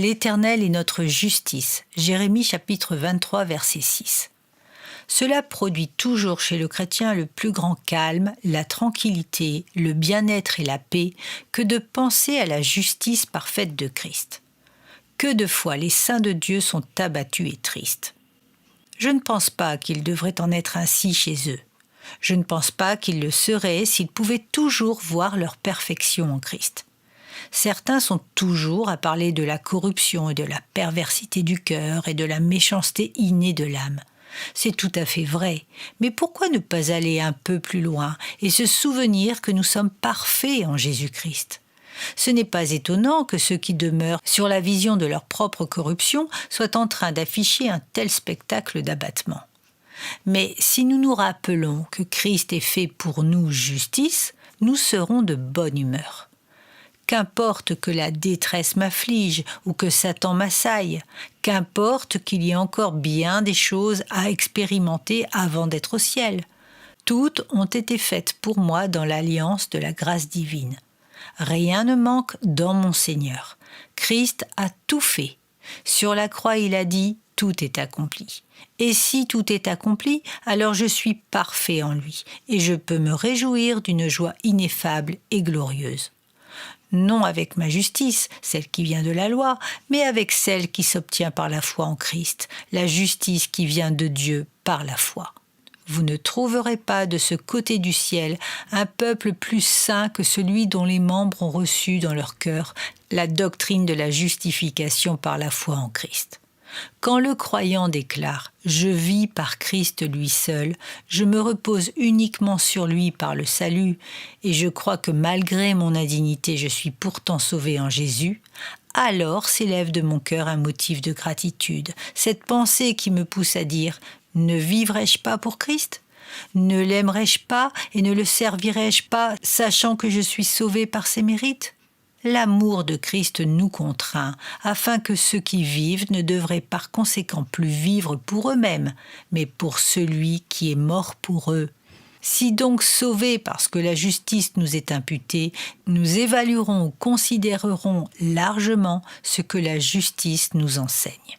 L'Éternel est notre justice. Jérémie chapitre 23, verset 6. Cela produit toujours chez le chrétien le plus grand calme, la tranquillité, le bien-être et la paix que de penser à la justice parfaite de Christ. Que de fois les saints de Dieu sont abattus et tristes. Je ne pense pas qu'il devrait en être ainsi chez eux. Je ne pense pas qu'ils le seraient s'ils pouvaient toujours voir leur perfection en Christ. Certains sont toujours à parler de la corruption et de la perversité du cœur et de la méchanceté innée de l'âme. C'est tout à fait vrai, mais pourquoi ne pas aller un peu plus loin et se souvenir que nous sommes parfaits en Jésus-Christ ? Ce n'est pas étonnant que ceux qui demeurent sur la vision de leur propre corruption soient en train d'afficher un tel spectacle d'abattement. Mais si nous nous rappelons que Christ est fait pour nous justice, nous serons de bonne humeur. Qu'importe que la détresse m'afflige ou que Satan m'assaille, qu'importe qu'il y ait encore bien des choses à expérimenter avant d'être au ciel. Toutes ont été faites pour moi dans l'alliance de la grâce divine. Rien ne manque dans mon Seigneur. Christ a tout fait. Sur la croix, il a dit « tout est accompli ». Et si tout est accompli, alors je suis parfait en lui et je peux me réjouir d'une joie ineffable et glorieuse. Non avec ma justice, celle qui vient de la loi, mais avec celle qui s'obtient par la foi en Christ, la justice qui vient de Dieu par la foi. Vous ne trouverez pas de ce côté du ciel un peuple plus saint que celui dont les membres ont reçu dans leur cœur la doctrine de la justification par la foi en Christ. Quand le croyant déclare « Je vis par Christ lui seul, je me repose uniquement sur lui par le salut, et je crois que malgré mon indignité je suis pourtant sauvé en Jésus », alors s'élève de mon cœur un motif de gratitude, cette pensée qui me pousse à dire « Ne vivrai-je pas pour Christ ? Ne l'aimerai-je pas et ne le servirai-je pas, sachant que je suis sauvé par ses mérites ?» L'amour de Christ nous contraint, afin que ceux qui vivent ne devraient par conséquent plus vivre pour eux-mêmes, mais pour celui qui est mort pour eux. Si donc sauvés parce que la justice nous est imputée, nous évaluerons ou considérerons largement ce que la justice nous enseigne.